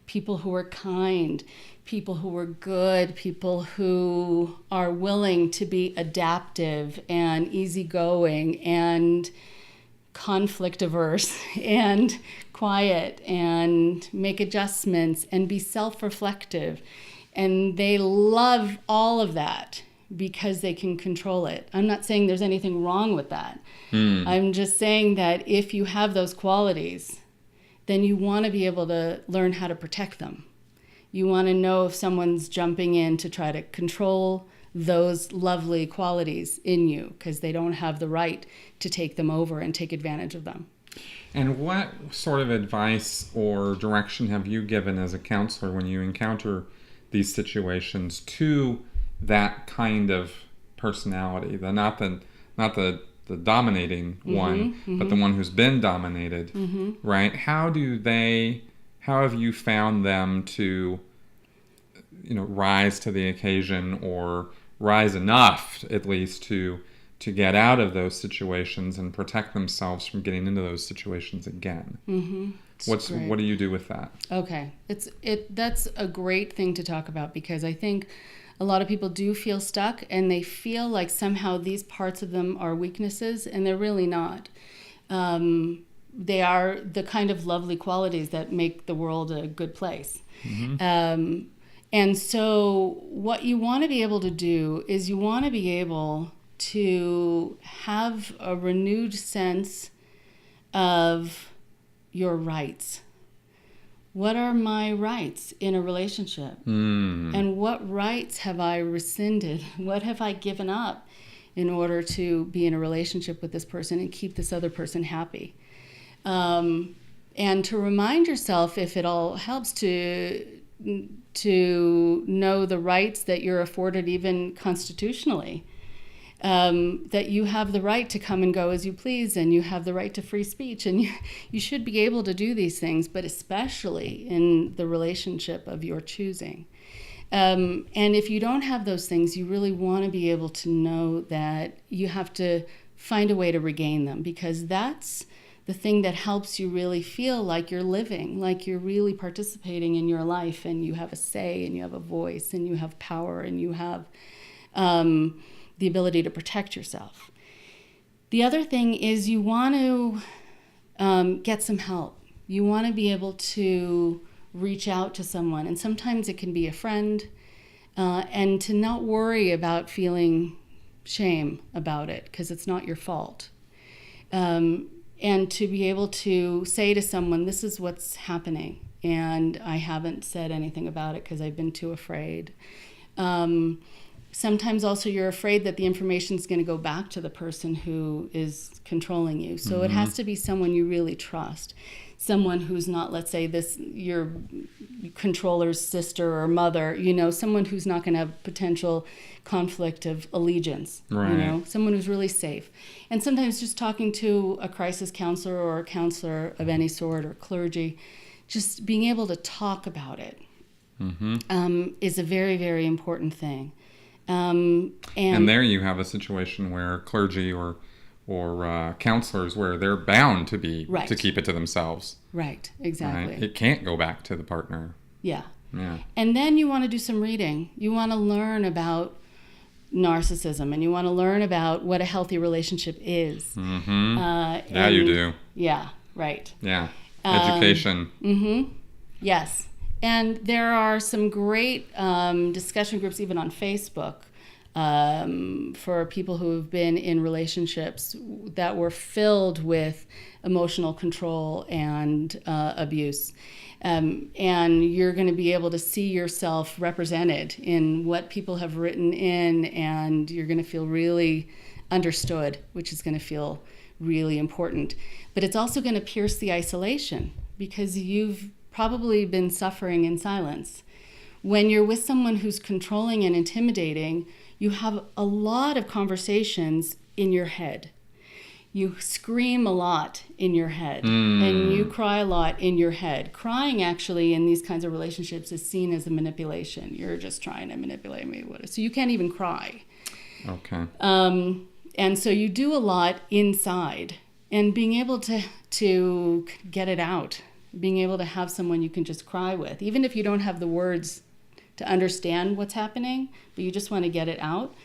people who are kind, people who are good, people who are willing to be adaptive and easygoing and conflict averse and quiet and make adjustments and be self-reflective. And they love all of that because they can control it. I'm not saying there's anything wrong with that. I'm just saying that if you have those qualities, then you want to be able to learn how to protect them. You want to know if someone's jumping in to try to control those lovely qualities in you because they don't have the right to take them over and take advantage of them.
And what sort of advice or direction have you given as a counselor when you encounter these situations to that kind of personality, not the dominating one, but the one who's been dominated, right? How have you found them to, rise to the occasion or rise enough, at least, to get out of those situations and protect themselves from getting into those situations again? What do you do with that?
Okay, that's a great thing to talk about because I think a lot of people do feel stuck and they feel like somehow these parts of them are weaknesses, and they're really not. They are the kind of lovely qualities that make the world a good place. And so what you want to be able to do is you want to be able to have a renewed sense of your rights. What are my rights in a relationship? And what rights have I rescinded? What have I given up in order to be in a relationship with this person and keep this other person happy? And to remind yourself, if it all helps, to know the rights that you're afforded even constitutionally. That you have the right to come and go as you please, and you have the right to free speech, and you should be able to do these things, but especially in the relationship of your choosing. And if you don't have those things, you really want to be able to know that you have to find a way to regain them, because that's the thing that helps you really feel like you're living, like you're really participating in your life, and you have a say, and you have a voice, and you have power, and you have the ability to protect yourself. The other thing is you want to get some help. You want to be able to reach out to someone, and sometimes it can be a friend, and to not worry about feeling shame about it because it's not your fault. And to be able to say to someone, this is what's happening, and I haven't said anything about it because I've been too afraid. Sometimes also you're afraid that the information is going to go back to the person who is controlling you. So it has to be someone you really trust. Someone who's not, let's say, your controller's sister or mother, someone who's not going to have potential conflict of allegiance,
right.
Someone who's really safe. And sometimes just talking to a crisis counselor or a counselor of any sort or clergy, just being able to talk about it is a very, very important thing.
And there you have a situation where clergy or counselors where they're bound to be
right.
to keep it to themselves.
Right, exactly.
Right? It can't go back to the partner.
Yeah.
Yeah.
And then you want to do some reading. You want to learn about narcissism, and you want to learn about what a healthy relationship is.
Mm-hmm. Yeah, you do.
Yeah, right.
Yeah. Education.
Yes. And there are some great discussion groups even on Facebook for people who have been in relationships that were filled with emotional control and abuse. And you're going to be able to see yourself represented in what people have written in, and you're going to feel really understood, which is going to feel really important. But it's also going to pierce the isolation because you've probably been suffering in silence. When you're with someone who's controlling and intimidating, you have a lot of conversations in your head. You scream a lot in your head, and you cry a lot in your head. Crying, actually, in these kinds of relationships is seen as a manipulation. You're just trying to manipulate me. So you can't even cry.
Okay.
And so you do a lot inside. And being able to get it out, being able to have someone you can just cry with, even if you don't have the words to understand what's happening, but you just want to get it out,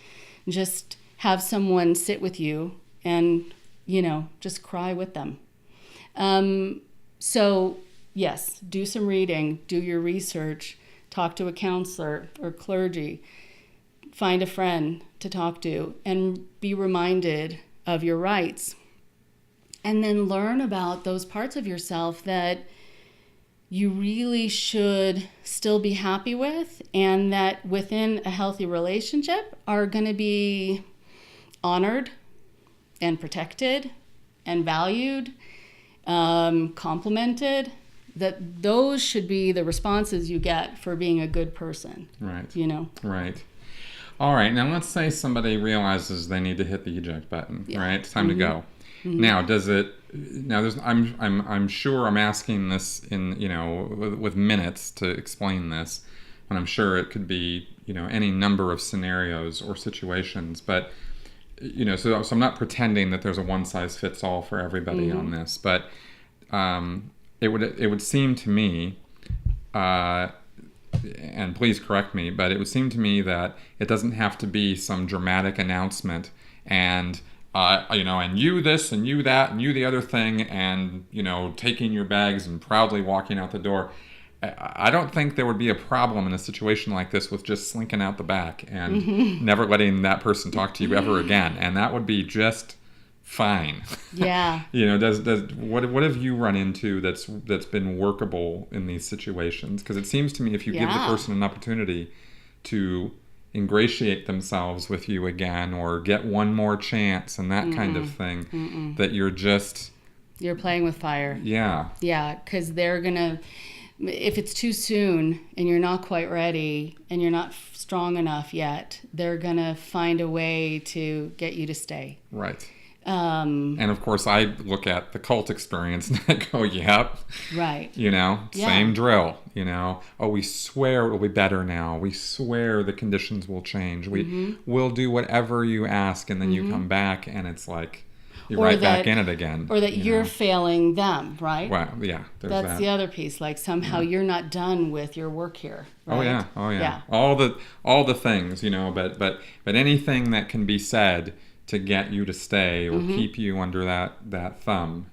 just have someone sit with you and, just cry with them. So, yes, do some reading, do your research, talk to a counselor or clergy, find a friend to talk to, and be reminded of your rights. And then learn about those parts of yourself that you really should still be happy with, and that within a healthy relationship are going to be honored and protected and valued, complimented. That those should be the responses you get for being a good person. Right.
Right. All right. Now let's say somebody realizes they need to hit the eject button. Yeah. Right. It's time to go. Mm-hmm. Now, I'm sure I'm asking this in, with minutes to explain this, and I'm sure it could be, any number of scenarios or situations, but, so I'm not pretending that there's a one size fits all for everybody on this, but it would seem to me, and please correct me, but it would seem to me that it doesn't have to be some dramatic announcement and and you this and you that and you the other thing and, taking your bags and proudly walking out the door. I don't think there would be a problem in a situation like this with just slinking out the back and never letting that person talk to you ever again. And that would be just fine.
Yeah.
What have you run into that's been workable in these situations? Because it seems to me if you give the person an opportunity to ingratiate themselves with you again or get one more chance and that kind of thing, that you're playing
with fire.
Yeah.
Yeah, because they're going to, if it's too soon and you're not quite ready and you're not strong enough yet, they're going to find a way to get you to stay.
Right. And of course, I look at the cult experience and I go, yep.
Right.
Same drill. We swear it will be better now. We swear the conditions will change. We'll do whatever you ask. And then you come back and it's like you're right back in it again.
Or that you're failing them, right?
Well, yeah.
That's the other piece. Like somehow you're not done with your work here. Right?
Oh, yeah. All the things, but anything that can be said to get you to stay or keep you under that thumb,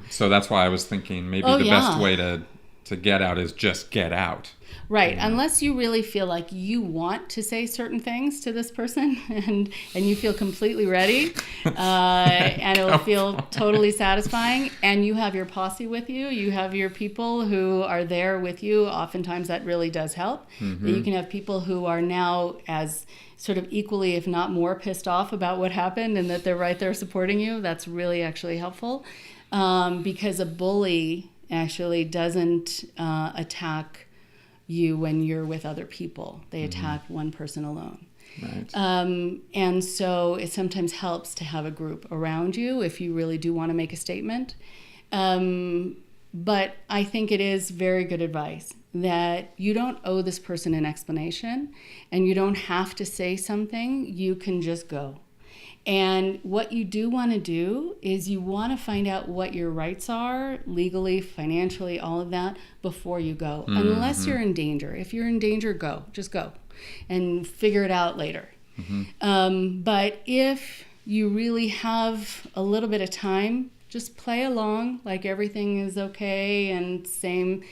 So that's why I was thinking maybe the best way to get out is just get out.
Right. Unless you really feel like you want to say certain things to this person and you feel completely ready and it will feel totally satisfying, and you have your posse with you, you have your people who are there with you. Oftentimes that really does help.
Mm-hmm.
You can have people who are now as sort of equally, if not more, pissed off about what happened and that they're right there supporting you. That's really actually helpful because a bully actually doesn't attack you when you're with other people. They attack one person alone.
Right.
And so it sometimes helps to have a group around you if you really do want to make a statement. But I think it is very good advice that you don't owe this person an explanation and you don't have to say something. You can just go. And what you do want to do is you want to find out what your rights are, legally, financially, all of that, before you go. Mm-hmm. Unless you're in danger. If you're in danger, go. Just go. And figure it out later. Mm-hmm. But if you really have a little bit of time, just play along like everything is okay and same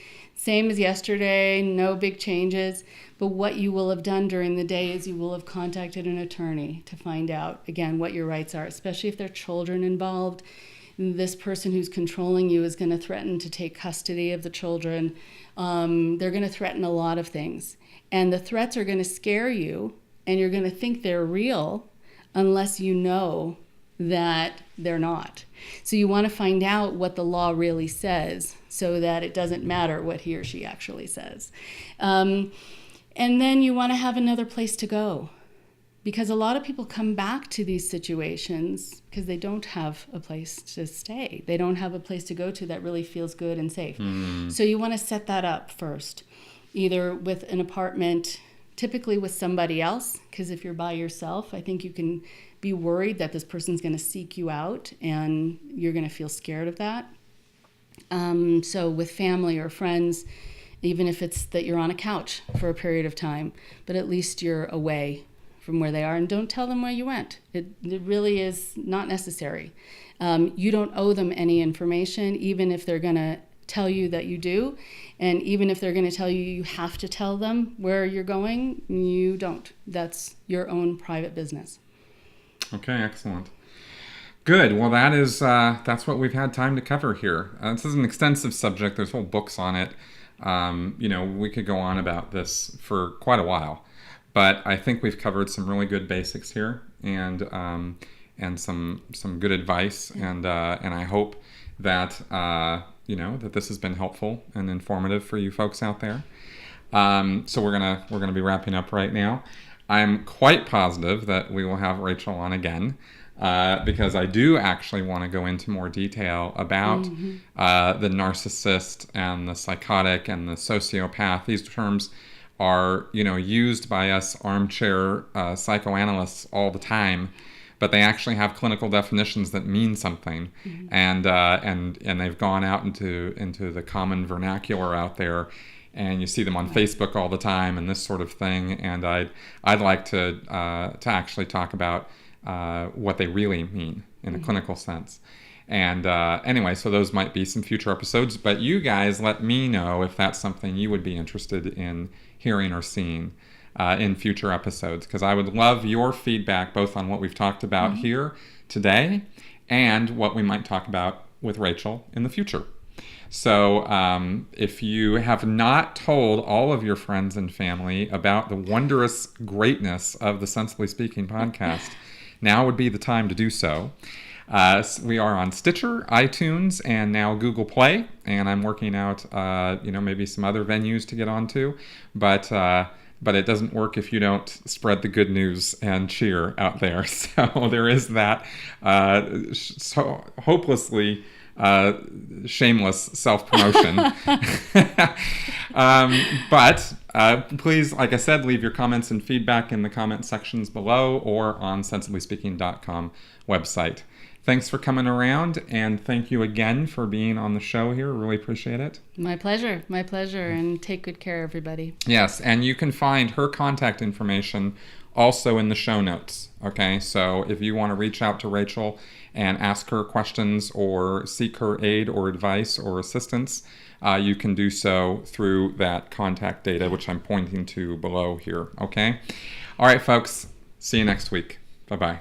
as yesterday, no big changes. But what you will have done during the day is you will have contacted an attorney to find out, again, what your rights are, especially if there are children involved. This person who's controlling you is going to threaten to take custody of the children. They're going to threaten a lot of things. And the threats are going to scare you, and you're going to think they're real unless you know that they're not. So you want to find out what the law really says so that it doesn't matter what he or she actually says. And then you want to have another place to go, because a lot of people come back to these situations because they don't have a place to stay. They don't have a place to go to that really feels good and safe. So you want to set that up first, either with an apartment, typically with somebody else, because if you're by yourself, I think you can be worried that this person's going to seek you out and you're going to feel scared of that. So with family or friends, even if it's that you're on a couch for a period of time, but at least you're away from where they are, and don't tell them where you went. It really is not necessary. You don't owe them any information, even if they're going to tell you that you do, and even if they're going to tell you you have to tell them where you're going, you don't. That's your own private business.
Okay, excellent. Good. Well, that's what we've had time to cover here. This is an extensive subject. There's whole books on it. We could go on about this for quite a while, but I think we've covered some really good basics here, and some good advice, and I hope that that this has been helpful and informative for you folks out there. So we're gonna be wrapping up right now. I'm quite positive that we will have Rachel on again, because I do actually want to go into more detail about the narcissist and the psychotic and the sociopath. These terms are, used by us armchair psychoanalysts all the time, but they actually have clinical definitions that mean something, and they've gone out into the common vernacular out there. And you see them on Facebook all the time and this sort of thing. And I'd like to actually talk about what they really mean in a clinical sense. And anyway, so those might be some future episodes. But you guys let me know if that's something you would be interested in hearing or seeing in future episodes. Because I would love your feedback both on what we've talked about here today and what we might talk about with Rachel in the future. So if you have not told all of your friends and family about the wondrous greatness of the Sensibly Speaking podcast, now would be the time to do so. We are on Stitcher, iTunes, and now Google Play, and I'm working out, maybe some other venues to get onto, but it doesn't work if you don't spread the good news and cheer out there. So there is that so hopelessly shameless self-promotion. But please, like I said, leave your comments and feedback in the comment sections below or on sensiblyspeaking.com website. Thanks for coming around, and thank you again for being on the show here. Really appreciate it. My pleasure, and take good care, everybody. Yes, and you can find her contact information also in the show notes. Okay, so if you want to reach out to Rachel and ask her questions or seek her aid or advice or assistance, you can do so through that contact data, which I'm pointing to below here. Okay, all right, folks. See you next week. Bye-bye.